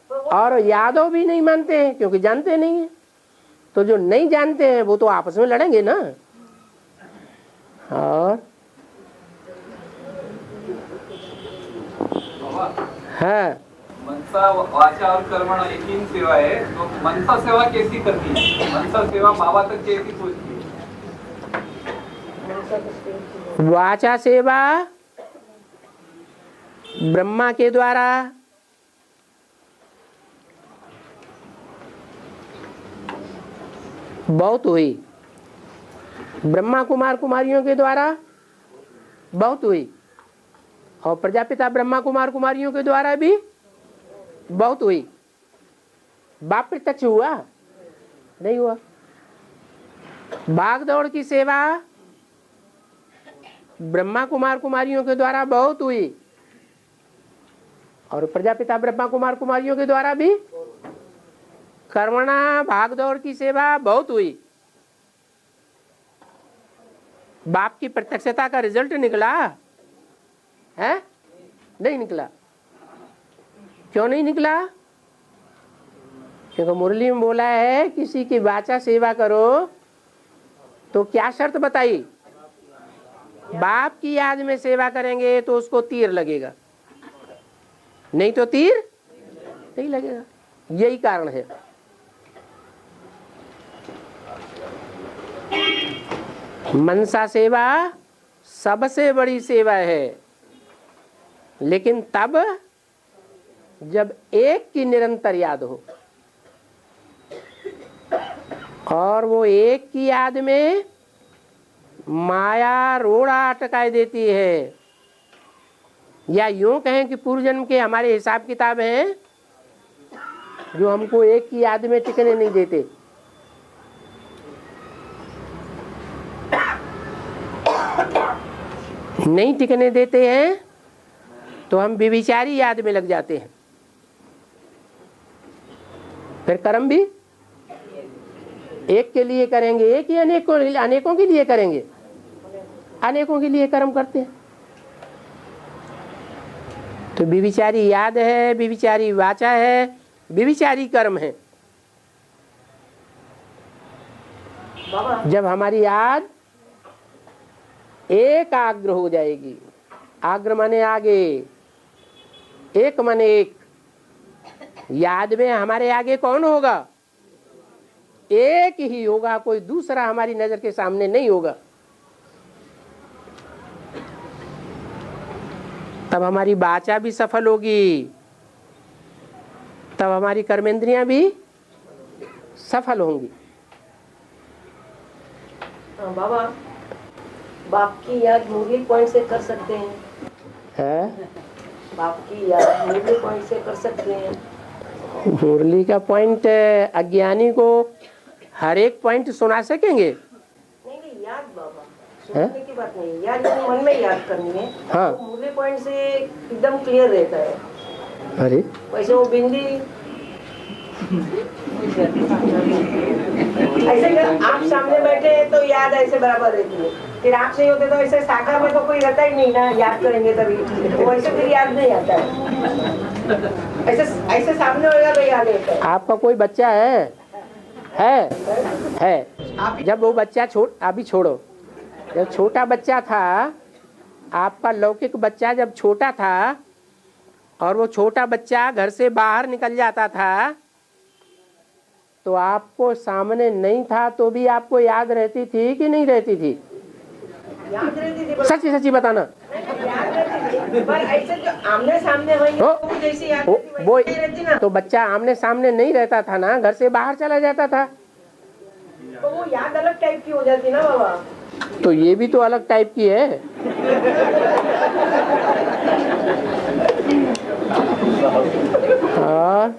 और यादव भी नहीं मानते हैं क्योंकि जानते नहीं हैं। तो जो नहीं जानते हैं वो तो आपस में लड़ेंगे ना। और हाँ, मनसा वाचा और कर्मणा ये तीन सेवा है, तो मनसा सेवा कैसी करनी है? मनसा सेवा बाबा तक कैसी पहुंचती है? वाचा सेवा ब्रह्मा के द्वारा, बहुत हुई। ब्रह्मा कुमार कुमारियों के द्वारा बहुत हुई, और प्रजापिता ब्रह्मा कुमार कुमारियों के द्वारा भी बहुत हुई। बाप प्रत्यक्ष हुआ नहीं हुआ। भाग दौड़ की सेवा ब्रह्मा कुमार कुमारियों के द्वारा बहुत हुई, और प्रजापिता ब्रह्मा कुमार कुमारियों के द्वारा भी कर्मणा भाग दौड़ की सेवा बहुत हुई। बाप की प्रत्यक्षता का रिजल्ट निकला है? नहीं निकला। क्यों नहीं निकला? क्योंकि मुरली में बोला है किसी की वाचा सेवा करो तो क्या शर्त बताई? बाप की याद में सेवा करेंगे तो उसको तीर लगेगा, नहीं तो तीर नहीं लगेगा। यही कारण है। मनसा सेवा सबसे बड़ी सेवा है, लेकिन तब जब एक की निरंतर याद हो, और वो एक की याद में माया रोड़ा अटकाए देती है, या यूं कहें कि पूर्व जन्म के हमारे हिसाब किताब हैं जो हमको एक की याद में टिकने नहीं देते। नहीं टिकने देते हैं तो हम व्यभिचारी याद में लग जाते हैं। फिर कर्म भी एक के लिए करेंगे, एक ही अनेकों के लिए करेंगे, अनेकों के लिए कर्म करते हैं। तो व्यभिचारी याद है, व्यभिचारी वाचा है, व्यभिचारी कर्म है। जब हमारी याद एकाग्र हो जाएगी, आग्र माने आगे, एक माने एक, याद में हमारे आगे कौन होगा? एक ही होगा, कोई दूसरा हमारी नजर के सामने नहीं होगा। तब हमारी वाचा भी सफल होगी, तब हमारी कर्मेंद्रियां भी सफल होंगी। बाबा, बाप की याद मुरली पॉइंट से कर सकते हैं? है? बाप की याद मुरली पॉइंट से कर सकते हैं? मुरली का पॉइंट अज्ञानी को हर एक पॉइंट सुना सकेंगे? नहीं, याद बाबा सुनने की बात नहीं, याद मन में याद करनी है। हाँ, तो मुरली पॉइंट से एकदम क्लियर रहता है। अरे वैसे वो बिंदी ऐसे आप सामने बैठे हैं तो याद ऐसे बराबर रहती है, फिर आप नहीं होते तो ऐसे साकार में तो कोई रहता ही नहीं ना, याद करेंगे तभी, तो वैसे फिर याद नहीं आता है। ऐसे ऐसे सामने होगा तो याद रहता है। आपका कोई बच्चा है? जब वो बच्चा अभी छोड़ो, जब छोटा बच्चा था, आपका लौकिक बच्चा जब छोटा था और वो छोटा बच्चा घर से बाहर निकल जाता था तो आपको सामने नहीं था तो भी आपको याद रहती थी कि नहीं रहती थी? याद रहती थी, सच्ची सच्ची बताना। याद रहती थी, पर ऐसे जो आमने सामने होंगे वो जैसी याद रहती वो वैसी नहीं रहती ना। तो बच्चा आमने सामने नहीं रहता था ना, घर से बाहर चला जाता था, तो वो याद अलग टाइप की हो जाती ना बाबा। तो ये भी तो अलग टाइप की है। हाँ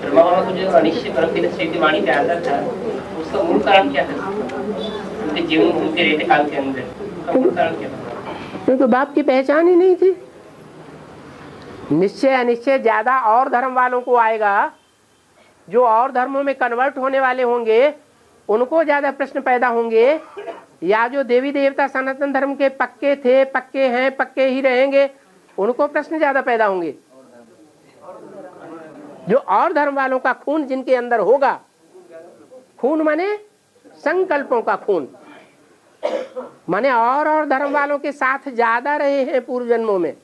ब्रह्मा बाबा को जो अनिश्चय परमपिता शिव की वाणी पे आता था, उसका मूल कारण क्या था? उनके जीवन, उनके रहते काल के अंदर उसका मूल कारण क्या था? क्योंकि बाप की पहचान ही नहीं थी। निश्चय अनिश्चय ज्यादा और धर्म वालों को आएगा, जो और धर्मों में कन्वर्ट होने वाले होंगे उनको ज्यादा प्रश्न पैदा होंगे, या जो देवी देवता सनातन धर्म के पक्के थे, पक्के हैं, पक्के ही रहेंगे, उनको प्रश्न ज्यादा पैदा होंगे। जो और धर्म वालों का खून जिनके अंदर होगा, खून माने संकल्पों का खून, माने और धर्म वालों के साथ ज्यादा रहे हैं पूर्व जन्मों में,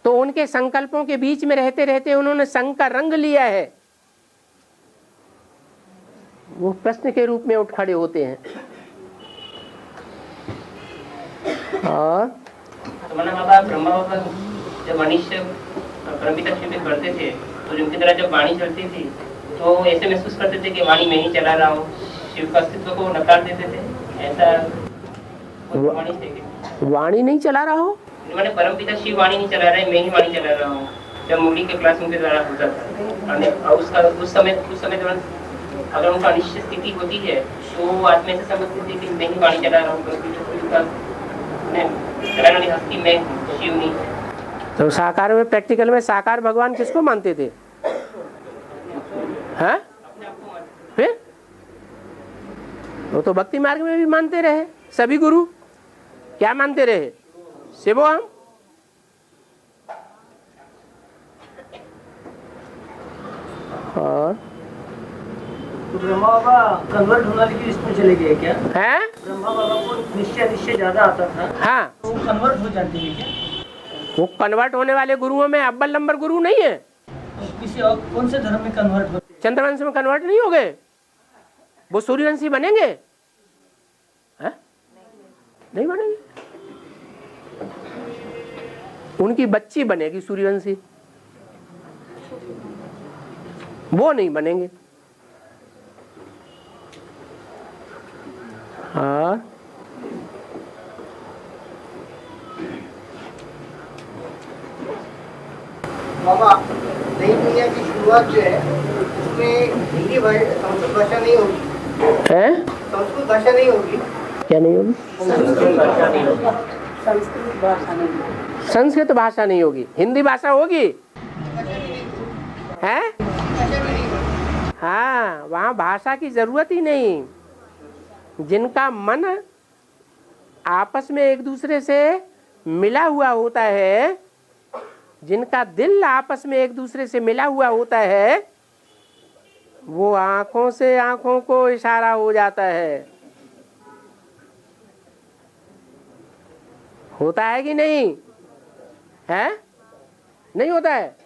तो उनके संकल्पों के बीच में रहते रहते उन्होंने संग का रंग लिया है, वो प्रश्न के रूप में उठ खड़े होते हैं। और तो माना बाबा ब्रह्मा बाबा जब अनिश्चय परमपिता शिव पे करते थे, तो उनकी तरह जब वाणी चलती थी तो ऐसे महसूस करते थे कि वाणी मैं ही चला रहा हूँ, शिव का अस्तित्व को नकार देते थे, ऐसा वाणी थे? वाणी नहीं चला रहा हो, मैंने परमपिता शिव वाणी नहीं चला रहे, मैं ही वाणी चला रहा हूँ। जब मुरली के क्लास उनके द्वारा होता था, उस समय दौरान अगर उनका अनिश्चित स्थिति होती है तो आत्मा ऐसे समझती थी कि मैं ही वाणी चला रहा हूँ, हस्ती में शिव नहीं। तो साकार में, प्रैक्टिकल में साकार भगवान किसको मानते थे? हैं? फिर वो तो भक्ति मार्ग में भी मानते रहे, सभी गुरु क्या मानते रहे? शिवो हम। और तो ब्रह्मा बाबा कन्वर्ट होने की लिस्ट में चले गए क्या? हैं? ब्रह्मा बाबा को निश्चय ज्यादा आता था। हाँ, तो वो कन्वर्ट हो जाते हैं क्या? वो कन्वर्ट होने वाले गुरुओं में अव्वल नंबर गुरु नहीं है। तो किसी और कौन से धर्म में कन्वर्ट होते हैं? चंद्रवंश में कन्वर्ट नहीं हो गए, वो सूर्यवंशी बनेंगे? है? नहीं बनेंगे, उनकी बच्ची बनेगी सूर्यवंशी, वो नहीं बनेंगे। हाँ, बाबा नई दुनिया की शुरुआत जो है उसमें हिंदी संस्कृत भाषा नहीं होगी है? संस्कृत भाषा नहीं होगी। क्या नहीं होगी? संस्कृत भाषा नहीं होगी। संस्कृत भाषा नहीं होगी, हिंदी भाषा होगी। है? हाँ, वहाँ भाषा की जरूरत ही नहीं। जिनका मन आपस में एक दूसरे से मिला हुआ होता है, जिनका दिल आपस में एक दूसरे से मिला हुआ होता है, वो आंखों से आंखों को इशारा हो जाता है। होता है कि नहीं है? नहीं होता है?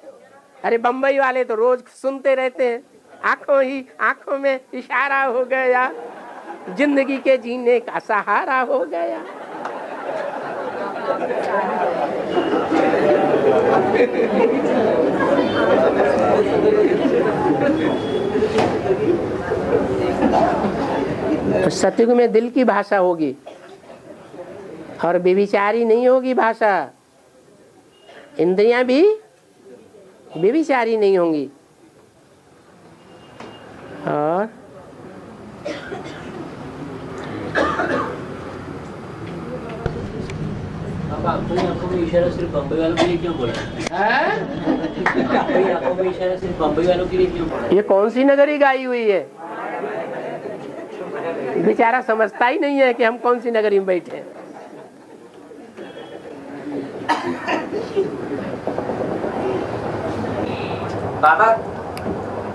अरे बम्बई वाले तो रोज सुनते रहते हैं, आंखों में इशारा हो गया, जिंदगी के जीने का सहारा हो गया। तो सतयुग में दिल की भाषा होगी और बेविचारी नहीं होगी भाषा, इंद्रियां भी बेविचारी नहीं होंगी। और आंखों में इशारा सिर्फ बम्बई वालों के लिए क्यों बोला? आंखों में इशारा सिर्फ बम्बई वालों के लिए क्यों बोला? ये कौन सी नगरी गाई हुई है? बेचारा समझता ही नहीं है कि हम कौन सी नगरी में बैठे हैं। बाबा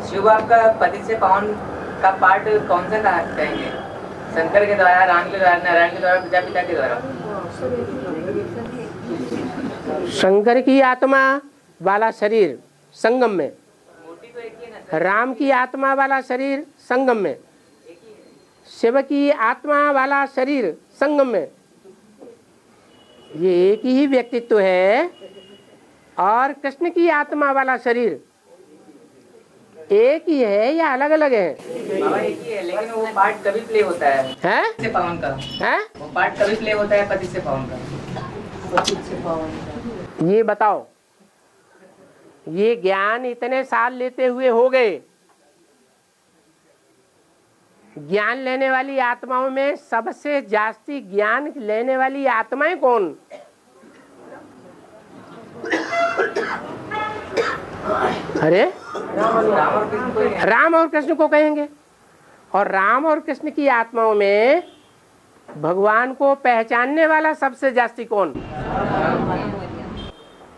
शिव आपका पति से पावन का पार्ट कौन सा कहेंगे? शंकर के द्वारा, राम के द्वारा, नारायण के द्वारा, प्रजापिता के द्वारा? शंकर की आत्मा वाला शरीर संगम में, राम की आत्मा वाला शरीर संगम में, शिव की आत्मा वाला शरीर संगम में, ये एक ही व्यक्तित्व है। और कृष्ण की आत्मा वाला शरीर एक ही है या अलग अलग है? बाबा एक ही है, लेकिन वो पार्ट कभी प्ले होता है पति से पावन का। वो पार्ट कभी प्ले होता है पति से पावन का। ये बताओ, ये ज्ञान इतने साल लेते हुए हो गए, ज्ञान लेने वाली आत्माओं में सबसे जास्ती ज्ञान लेने वाली आत्माएं कौन? अरे राम और कृष्ण को कहेंगे। और राम और कृष्ण की आत्माओं में भगवान को पहचानने वाला सबसे जास्ती कौन?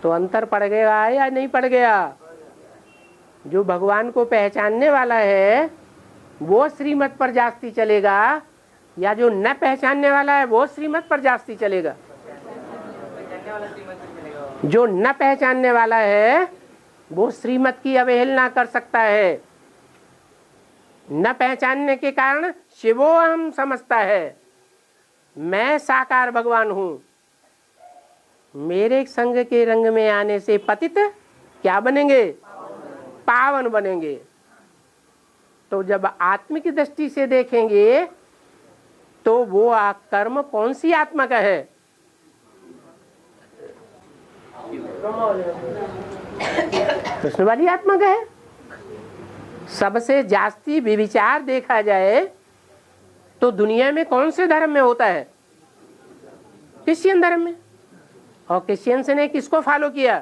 तो अंतर पड़ गया या नहीं पड़ गया? जो भगवान को पहचानने वाला है वो श्रीमत पर जास्ती चलेगा, या जो न पहचानने वाला है वो श्रीमत पर जास्ती चलेगा? जो न पहचानने वाला है वो श्रीमत की अवहेलना कर सकता है। न पहचानने के कारण शिवो हम समझता है, मैं साकार भगवान हूं। मेरे संग के रंग में आने से पतित क्या बनेंगे? पावन बनेंगे। तो जब आत्मिक दृष्टि से देखेंगे तो वो कर्म कौन सी आत्मा का है? कृष्ण वाली आत्मा का है। सबसे जास्ती विचार देखा जाए तो दुनिया में कौन से धर्म में होता है? क्रिश्चियन धर्म में। और क्रिश्चियंस ने किसको फॉलो किया?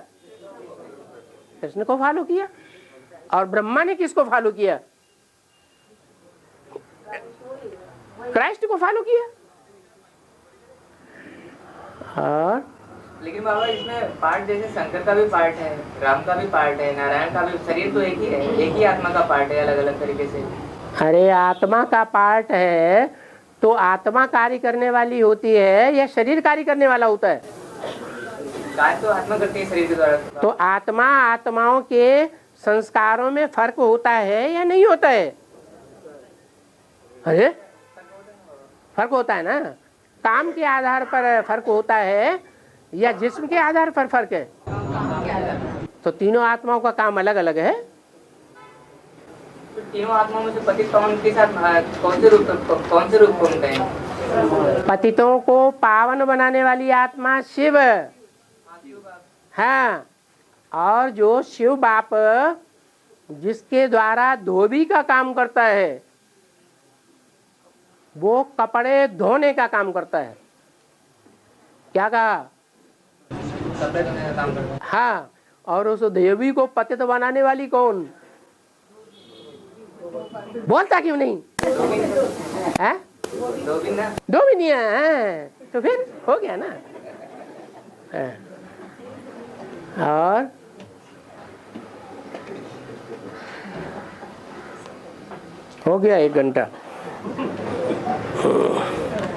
कृष्ण को फॉलो किया। और ब्रह्मा ने किसको फॉलो किया? क्राइस्ट को फॉलो किया। और लेकिन बाबा इसमें पार्ट जैसे शंकर का भी पार्ट है, राम का भी पार्ट है, नारायण का भी, शरीर तो एक ही है, एक ही आत्मा का पार्ट है अलग अलग तरीके से। अरे आत्मा का पार्ट है तो आत्मा कार्य करने वाली होती है या शरीर कार्य करने वाला होता है? कार्य तो आत्मा करती है शरीर के द्वारा। तो आत्मा आत्माओं के संस्कारों में फर्क होता है या नहीं होता है? अरे फर्क होता है ना। काम के आधार पर फर्क होता है या जिस्म के आधार पर फर्क है? तो तीनों आत्माओं का काम अलग अलग है। तो तीनों आत्माओं में से पतित पावन के साथ कौन से रूप को उनका है? पतितों को पावन बनाने वाली आत्मा शिव। हाँ, और जो शिव बाप जिसके द्वारा धोबी का काम करता है, वो कपड़े धोने का काम करता है। क्या कहा? कपड़े धोने का काम करता है। हाँ, और उस देवी को पतित बनाने वाली कौन? बोलता क्यों नहीं? है? धोबिनिया है। तो फिर हो गया ना। है। और हो गया 1 घंटा।